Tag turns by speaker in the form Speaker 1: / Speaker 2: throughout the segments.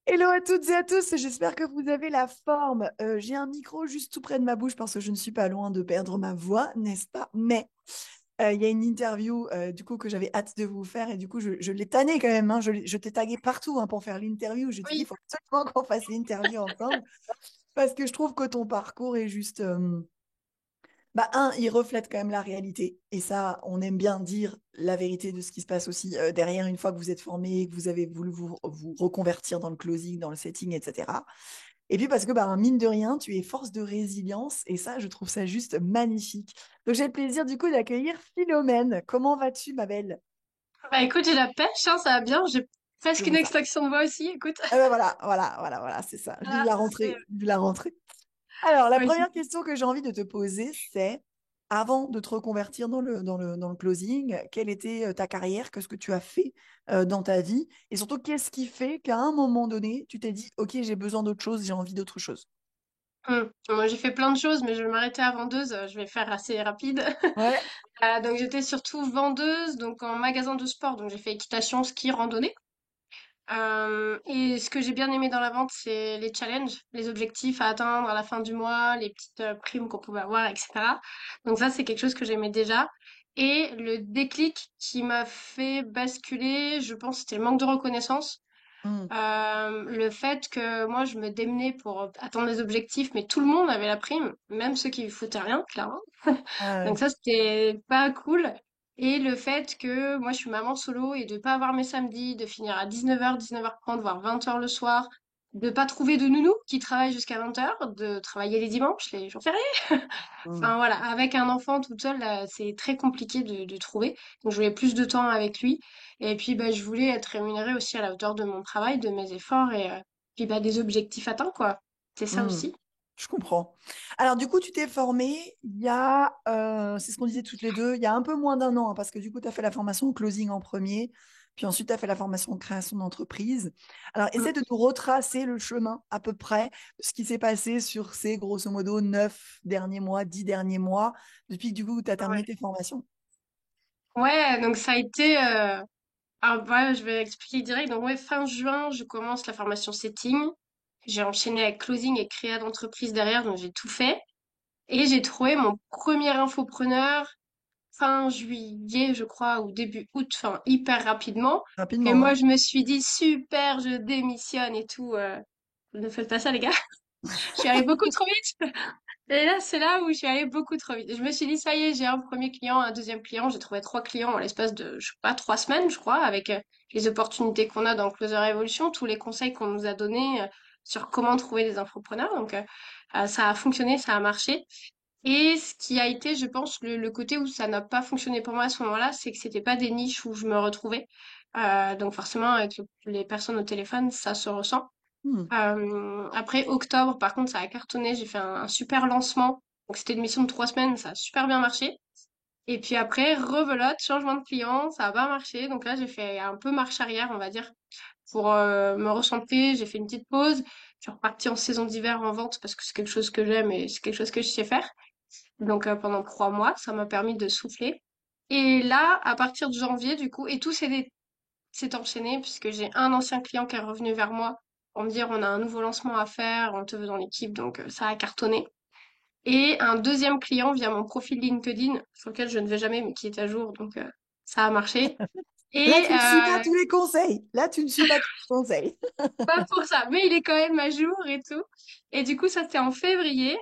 Speaker 1: Hello à toutes et à tous, j'espère que vous avez la forme. J'ai un micro juste tout près de ma bouche parce que je ne suis pas loin de perdre ma voix, n'est-ce pas? Mais il y a une interview du coup que j'avais hâte de vous faire et du coup je l'ai tanné quand même, hein. Je t'ai tagué partout hein, pour faire l'interview. Je t'ai dit, il
Speaker 2: Oui,
Speaker 1: faut absolument qu'on fasse l'interview ensemble parce que je trouve que ton parcours est juste... bah, il reflète quand même la réalité. Et ça, on aime bien dire la vérité de ce qui se passe aussi derrière une fois que vous êtes formé, que vous avez voulu vous reconvertir dans le closing, dans le setting, etc. Et puis parce que, bah, mine de rien, tu es force de résilience. Et ça, je trouve ça juste magnifique. Donc, j'ai le plaisir du coup d'accueillir Philomène. Comment vas-tu, ma belle?
Speaker 2: bah écoute, j'ai la pêche, hein, ça va bien, j'ai
Speaker 1: Je
Speaker 2: presque une
Speaker 1: vois ça.
Speaker 2: extraction de voix aussi, écoute.
Speaker 1: Ah ben voilà, voilà, voilà, voilà, c'est ça. Vive
Speaker 2: Ah,
Speaker 1: la
Speaker 2: c'est...
Speaker 1: rentrée, vive la rentrée. Alors, la
Speaker 2: Oui.
Speaker 1: première question que j'ai envie de te poser, c'est, avant de te reconvertir dans le closing, quelle était ta carrière? Qu'est-ce que tu as fait dans ta vie? Et surtout, qu'est-ce qui fait qu'à un moment donné, tu t'es dit, OK, j'ai besoin d'autre chose, j'ai envie d'autre chose?
Speaker 2: Moi j'ai fait plein de choses, mais je vais m'arrêter à vendeuse, je vais faire assez rapide.
Speaker 1: Ouais.
Speaker 2: Donc j'étais surtout vendeuse, donc en magasin de sport, donc j'ai fait équitation, ski, randonnée. Et ce que j'ai bien aimé dans la vente, c'est les challenges, les objectifs à atteindre à la fin du mois, les petites primes qu'on pouvait avoir, etc. Donc ça, c'est quelque chose que j'aimais déjà. Et le déclic qui m'a fait basculer, je pense, c'était le manque de reconnaissance.
Speaker 1: Hmm.
Speaker 2: Le fait que moi, je me démenais pour atteindre les objectifs, mais tout le monde avait la prime, même ceux qui foutaient rien, clairement.
Speaker 1: Ouais.
Speaker 2: Donc ça, c'était pas cool. Et le fait que moi, je suis maman solo et de pas avoir mes samedis, de finir à 19h, 19h30, voire 20h le soir, de pas trouver de nounou qui travaille jusqu'à 20h, de travailler les dimanches, les jours fériés.
Speaker 1: Hmm.
Speaker 2: Enfin voilà, avec un enfant toute seule, là, c'est très compliqué de trouver. Donc je voulais plus de temps avec lui. Et puis bah, je voulais être rémunérée aussi à la hauteur de mon travail, de mes efforts et puis bah, des objectifs atteints, quoi. C'est ça
Speaker 1: Hmm.
Speaker 2: aussi.
Speaker 1: Je comprends. Alors, du coup, tu t'es formée il y a, c'est ce qu'on disait toutes les deux, il y a un peu moins d'un an, hein, parce que du coup, tu as fait la formation au closing en premier, puis ensuite, tu as fait la formation en création d'entreprise. Alors, essaie de nous retracer le chemin à peu près de ce qui s'est passé sur ces, grosso modo, 9 derniers mois, 10 derniers mois, depuis que du coup, tu as terminé
Speaker 2: Ouais.
Speaker 1: tes formations.
Speaker 2: Ouais, donc ça a été alors voilà, je vais expliquer direct. Donc ouais, fin juin, je commence la formation setting. J'ai enchaîné avec closing et créa d'entreprise derrière, donc j'ai tout fait. Et j'ai trouvé mon premier infopreneur fin juillet, je crois, ou début août, enfin hyper rapidement. Et
Speaker 1: Rapidement,
Speaker 2: moi,
Speaker 1: ouais.
Speaker 2: je me suis dit super, je démissionne et tout. Ne faites pas ça, les gars. Je suis allée beaucoup trop vite. Et là, c'est là où je suis allée beaucoup trop vite. Je me suis dit, ça y est, j'ai un premier client, un deuxième client. J'ai trouvé 3 clients en l'espace de, je sais pas, 3 semaines, je crois, avec les opportunités qu'on a dans Closer Evolution, tous les conseils qu'on nous a donnés sur comment trouver des infopreneurs. Donc, ça a fonctionné, ça a marché. Et ce qui a été, je pense, le côté où ça n'a pas fonctionné pour moi à ce moment-là, c'est que c'était pas des niches où je me retrouvais. Donc forcément, avec les personnes au téléphone, ça se ressent.
Speaker 1: Hmm.
Speaker 2: Après octobre, par contre, ça a cartonné. J'ai fait un super lancement. Donc c'était une mission de 3 semaines, ça a super bien marché. Et puis après, rebelote, changement de client, ça a pas marché. Donc là, j'ai fait un peu marche arrière, on va dire, pour me recentrer. J'ai fait une petite pause. Je suis repartie en saison d'hiver en vente parce que c'est quelque chose que j'aime et c'est quelque chose que je sais faire. Donc pendant 3 mois, ça m'a permis de souffler. Et là, à partir de janvier, du coup, et tout s'est enchaîné puisque j'ai un ancien client qui est revenu vers moi pour me dire on a un nouveau lancement à faire, on te veut dans l'équipe, donc ça a cartonné. Et un deuxième client via mon profil LinkedIn, sur lequel je ne vais jamais, mais qui est à jour, donc ça a marché.
Speaker 1: Là,
Speaker 2: Et
Speaker 1: tu ne suis pas tous les conseils. Là, tu ne suis pas tous les conseils.
Speaker 2: pas pour ça, mais il est quand même à jour et tout. Et du coup, ça c'était en février,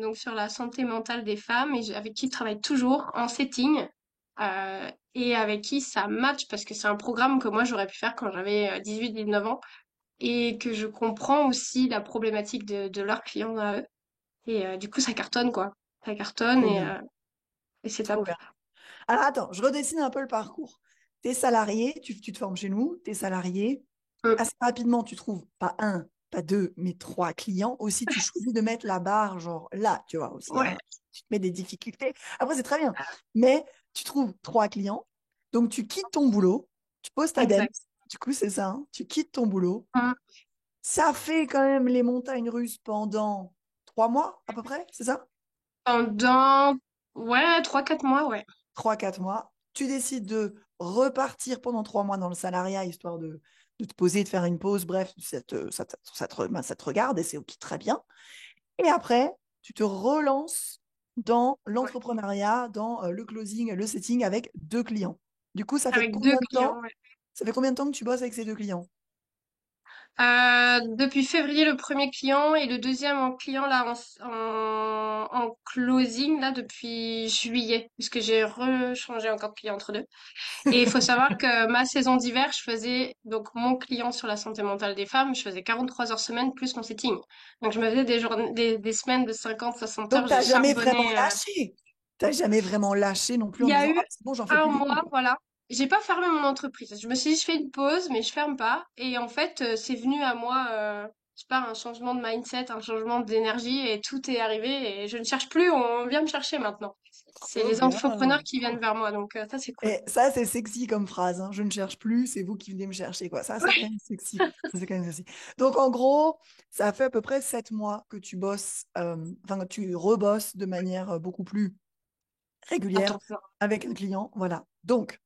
Speaker 2: donc sur la santé mentale des femmes, et avec qui je travaille toujours en setting, et avec qui ça match parce que c'est un programme que moi j'aurais pu faire quand j'avais 18-19 ans, et que je comprends aussi la problématique de leurs clients à eux. Et du coup, ça cartonne quoi. Ça cartonne
Speaker 1: Trop bien.
Speaker 2: et c'est
Speaker 1: Trop
Speaker 2: top.
Speaker 1: bien. Alors attends, je redessine un peu le parcours. T'es salarié, tu te formes chez nous, t'es salarié.
Speaker 2: Mm.
Speaker 1: Assez rapidement, tu trouves pas un, pas deux, mais trois clients. Aussi, tu choisis de mettre la barre, genre là, tu vois, aussi,
Speaker 2: Ouais,
Speaker 1: hein. Tu te mets des difficultés. Après, c'est très bien. Mais tu trouves trois clients. Donc, tu quittes ton boulot, tu poses ta dème.
Speaker 2: exact.
Speaker 1: Du coup, c'est ça, hein. Tu quittes ton boulot.
Speaker 2: Mm.
Speaker 1: Ça fait quand même les montagnes russes pendant 3 mois, à peu près, c'est ça?
Speaker 2: Pendant, ouais, 3-4 mois, ouais.
Speaker 1: 3, 4 mois. Tu décides de repartir pendant 3 mois dans le salariat, histoire de de te poser, de faire une pause, bref, ça te regarde et c'est OK, très bien. Et après, tu te relances dans
Speaker 2: Ouais.
Speaker 1: l'entrepreneuriat, dans le closing, le setting avec deux clients. Du coup, ça fait
Speaker 2: Avec deux
Speaker 1: combien de
Speaker 2: clients,
Speaker 1: temps?
Speaker 2: ouais.
Speaker 1: Ça fait combien de temps que tu bosses avec ces deux clients?
Speaker 2: Depuis février, le premier client et le deuxième en client là en closing là depuis juillet, puisque j'ai rechangé encore de client entre deux. Et il faut savoir que ma saison d'hiver, je faisais donc mon client sur la santé mentale des femmes, je faisais 43 heures semaine plus mon setting. Donc je me faisais des journées, des semaines de 50, 60
Speaker 1: Donc,
Speaker 2: heures,
Speaker 1: tu
Speaker 2: j'ai
Speaker 1: n'as jamais vraiment
Speaker 2: charbonné.
Speaker 1: lâché. Tu n'as jamais vraiment lâché non plus
Speaker 2: Il
Speaker 1: en
Speaker 2: y a
Speaker 1: disant,
Speaker 2: eu
Speaker 1: ah, c'est bon, j'en fais
Speaker 2: un
Speaker 1: plus du tout,
Speaker 2: mois,
Speaker 1: quoi.
Speaker 2: voilà. J'ai pas fermé mon entreprise. Je me suis dit, je fais une pause, mais je ferme pas. Et en fait, c'est venu à moi, je sais pas, un changement de mindset, un changement d'énergie, et tout est arrivé. Et je ne cherche plus, on vient me chercher maintenant. C'est
Speaker 1: Trop
Speaker 2: les
Speaker 1: bien.
Speaker 2: entrepreneurs qui viennent vers moi, donc ça c'est cool.
Speaker 1: Et ça, c'est sexy comme phrase, hein. Je ne cherche plus, c'est vous qui venez me chercher, quoi. Ça, c'est quand même sexy. Ça, c'est quand même sexy. Donc, en gros, ça fait à peu près 7 mois que tu bosses, enfin, que tu rebosses de manière beaucoup plus régulière
Speaker 2: Attends, ça.
Speaker 1: avec un client. Voilà. Donc,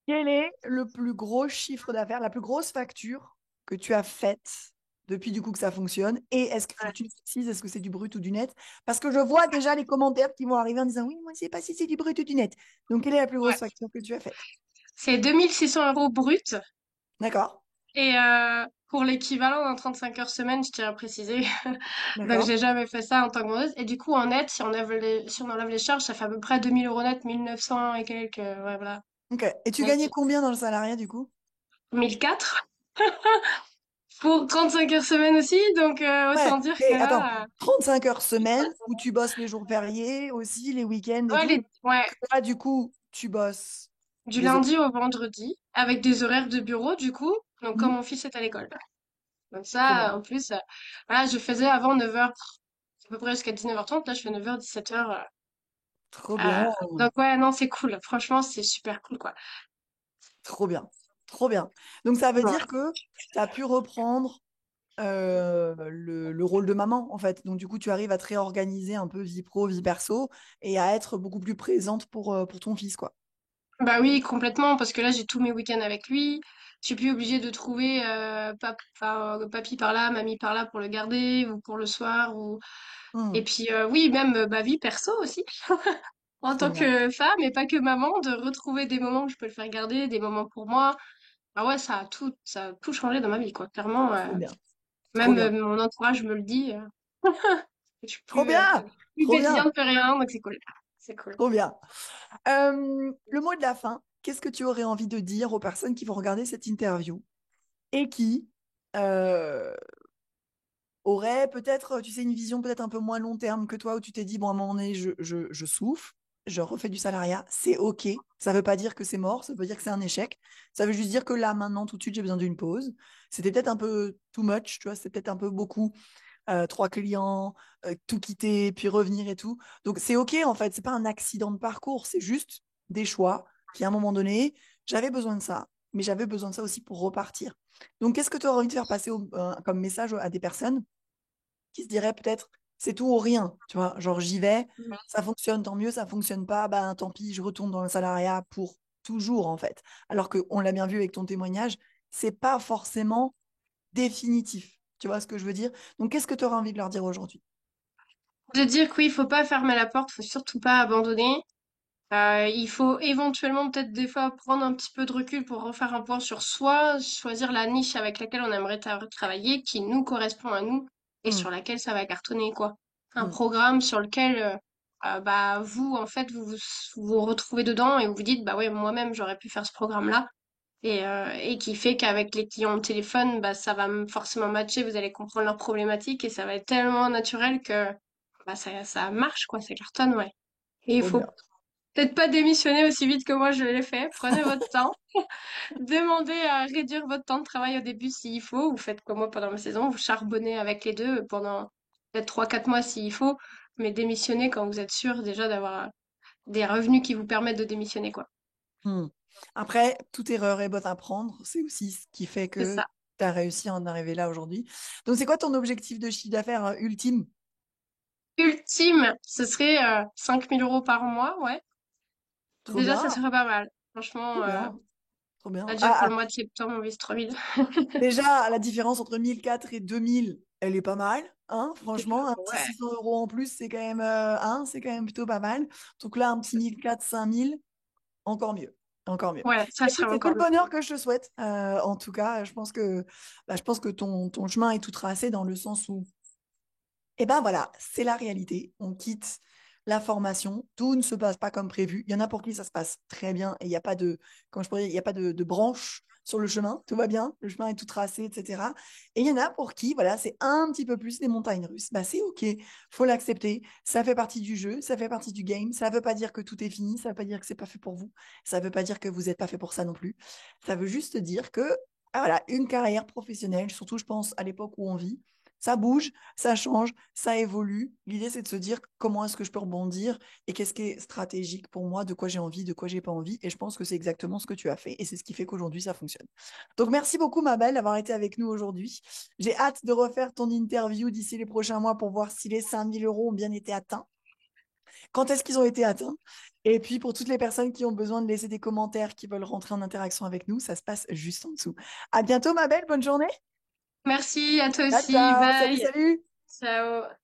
Speaker 1: quel est le plus gros chiffre d'affaires, la plus grosse facture que tu as faite depuis du coup que ça fonctionne? Et est-ce qu'il faut
Speaker 2: Ouais,
Speaker 1: que tu me précises, est-ce que c'est du brut ou du net? Parce que je vois déjà les commentaires qui vont arriver en disant oui, moi je ne sais pas si c'est du brut ou du net. Donc, quelle est la plus grosse
Speaker 2: ouais.
Speaker 1: facture que tu as faite?
Speaker 2: C'est 2 600 € brut.
Speaker 1: D'accord,
Speaker 2: Et pour l'équivalent d'un 35 heures semaine, je tiens à préciser. Donc
Speaker 1: d'accord.
Speaker 2: j'ai jamais fait ça en tant que vendeuse. Et du coup, en net, si on enlève les charges, ça fait à peu près 2 000 € net, 1 900 et quelques, ouais, voilà.
Speaker 1: Ok. Et tu
Speaker 2: Net.
Speaker 1: gagnais combien dans le salariat du coup?
Speaker 2: 1 400 pour 35 heures semaine aussi. Donc
Speaker 1: Ouais,
Speaker 2: autant dire que
Speaker 1: mais attends,
Speaker 2: là,
Speaker 1: 35 heures semaine où tu bosses les jours fériés aussi, les week-ends et
Speaker 2: ouais,
Speaker 1: tout.
Speaker 2: ouais,
Speaker 1: Que là, du coup, tu bosses
Speaker 2: du
Speaker 1: les autres.
Speaker 2: lundi au vendredi, avec des horaires de bureau, du coup. Donc quand
Speaker 1: Hmm.
Speaker 2: mon fils est à l'école. Donc
Speaker 1: Trop bien.
Speaker 2: ça, en plus, voilà, je faisais avant 9 heures à peu près jusqu'à 19 h 30. Là, je fais 9 h 17 h.
Speaker 1: Trop bien.
Speaker 2: Donc ouais, non, c'est cool. Franchement, c'est super cool, quoi.
Speaker 1: Trop bien. Trop bien. Donc, ça veut
Speaker 2: Ouais.
Speaker 1: dire que tu as pu reprendre le rôle de maman, en fait. Donc, du coup, tu arrives à te réorganiser un peu vie pro, vie perso et à être beaucoup plus présente pour ton fils, quoi.
Speaker 2: Bah oui, complètement, parce que là, j'ai tous mes week-ends avec lui. Je suis plus obligée de trouver papy par là, mamie par là pour le garder, ou pour le soir, ou...
Speaker 1: Hmm.
Speaker 2: Et puis, oui, même ma vie perso aussi, en
Speaker 1: Trop
Speaker 2: tant
Speaker 1: bien.
Speaker 2: que femme, et pas que maman, de retrouver des moments où je peux le faire garder, des moments pour moi. Ah ouais, ça a tout changé dans ma vie, quoi. Clairement,
Speaker 1: Trop bien. Trop
Speaker 2: même
Speaker 1: bien.
Speaker 2: mon entourage me le dit. Je suis
Speaker 1: Trop bien.
Speaker 2: plus
Speaker 1: Trop bien.
Speaker 2: pétillante que rien, donc c'est cool. C'est cool.
Speaker 1: Trop bien. Le mot de la fin, qu'est-ce que tu aurais envie de dire aux personnes qui vont regarder cette interview et qui euh, auraient peut-être, tu sais, une vision peut-être un peu moins long terme que toi, où tu t'es dit, bon, à un moment donné, je souffle, je refais du salariat, c'est OK. Ça ne veut pas dire que c'est mort, ça veut dire que c'est un échec. Ça veut juste dire que là, maintenant, tout de suite, j'ai besoin d'une pause. C'était peut-être un peu too much, tu vois, c'était peut-être un peu beaucoup. 3 clients, tout quitter, puis revenir et tout. Donc c'est OK en fait, c'est pas un accident de parcours, c'est juste des choix qui à un moment donné, j'avais besoin de ça, mais j'avais besoin de ça aussi pour repartir. Donc qu'est-ce que tu aurais envie de faire passer comme message à des personnes qui se diraient peut-être c'est tout ou rien, tu vois, genre j'y vais, ça fonctionne, tant mieux, ça fonctionne pas, ben tant pis, je retourne dans le salariat pour toujours en fait. Alors qu'on l'a bien vu avec ton témoignage, c'est pas forcément définitif. Tu vois ce que je veux dire? Donc, qu'est-ce que tu auras envie de leur dire aujourd'hui?
Speaker 2: De dire que oui, il faut pas fermer la porte, faut surtout pas abandonner. Il faut éventuellement peut-être des fois prendre un petit peu de recul pour refaire un point sur soi, choisir la niche avec laquelle on aimerait travailler, qui nous correspond à nous et
Speaker 1: Hmm,
Speaker 2: sur laquelle ça va cartonner, quoi. Un
Speaker 1: hmm,
Speaker 2: programme sur lequel bah vous en fait vous retrouvez dedans et vous vous dites bah ouais moi-même j'aurais pu faire ce programme-là et qui fait qu'avec les clients au téléphone bah ça va forcément matcher, vous allez comprendre leurs problématiques et ça va être tellement naturel que bah ça marche quoi, ça cartonne ouais. Et il
Speaker 1: trop
Speaker 2: faut
Speaker 1: bien.
Speaker 2: peut-être pas démissionner aussi vite que moi je l'ai fait. Prenez votre temps. Demandez à réduire votre temps de travail au début s'il faut. Vous faites comme moi pendant ma saison. Vous charbonnez avec les deux pendant peut-être 3 4 mois s'il faut. Mais démissionnez quand vous êtes sûr déjà d'avoir des revenus qui vous permettent de démissionner, quoi.
Speaker 1: Hmm. Après, toute erreur est bonne à prendre. C'est aussi ce qui fait
Speaker 2: C'est
Speaker 1: que
Speaker 2: ça.
Speaker 1: tu as réussi à en arriver là aujourd'hui. Donc, c'est quoi ton objectif de chiffre d'affaires ultime?
Speaker 2: Ultime, ce serait 5 000 € par mois, ouais.
Speaker 1: Trop
Speaker 2: Déjà, ça
Speaker 1: bien,
Speaker 2: serait pas mal.
Speaker 1: trop
Speaker 2: Franchement,
Speaker 1: bien, trop bien.
Speaker 2: Déjà pour le mois de septembre, on vise 3000.
Speaker 1: Déjà, la différence entre 1004 et 2000, elle est pas mal. Hein,
Speaker 2: C'est
Speaker 1: franchement, un petit
Speaker 2: ouais.
Speaker 1: 600 € en plus, c'est quand même, c'est quand même plutôt pas mal. Donc là, un petit 1004, 5000, encore mieux. Encore mieux.
Speaker 2: Ouais, ça
Speaker 1: Écoute,
Speaker 2: serait
Speaker 1: c'est tout
Speaker 2: encore
Speaker 1: le
Speaker 2: mieux.
Speaker 1: bonheur que je te souhaite. En tout cas, je pense que ton chemin est tout tracé dans le sens où et ben voilà, c'est la réalité. On quitte la formation. Tout ne se passe pas comme prévu. Il y en a pour qui ça se passe très bien et il n'y a pas de, comment je pourrais dire, il y a pas de branche sur le chemin. Tout va bien, le chemin est tout tracé, etc. Et il y en a pour qui, voilà, c'est un petit peu plus des montagnes russes. Bah, c'est OK, faut l'accepter. Ça fait partie du jeu, ça fait partie du game. Ça ne veut pas dire que tout est fini, ça ne veut pas dire que c'est pas fait pour vous. Ça ne veut pas dire que vous n'êtes pas fait pour ça non plus. Ça veut juste dire que, ah, voilà, une carrière professionnelle, surtout je pense à l'époque où on vit, ça bouge, ça change, ça évolue. L'idée, c'est de se dire comment est-ce que je peux rebondir et qu'est-ce qui est stratégique pour moi, de quoi j'ai envie, de quoi j'ai pas envie. Et je pense que c'est exactement ce que tu as fait et c'est ce qui fait qu'aujourd'hui, ça fonctionne. Donc, merci beaucoup, ma belle, d'avoir été avec nous aujourd'hui. J'ai hâte de refaire ton interview d'ici les prochains mois pour voir si les 5000 € ont bien été atteints. Quand est-ce qu'ils ont été atteints? Et puis, pour toutes les personnes qui ont besoin de laisser des commentaires, qui veulent rentrer en interaction avec nous, ça se passe juste en dessous. À bientôt, ma belle. Bonne journée.
Speaker 2: Merci à toi
Speaker 1: Ciao,
Speaker 2: aussi.
Speaker 1: ciao. Salut,
Speaker 2: Bye.
Speaker 1: salut.
Speaker 2: Ciao.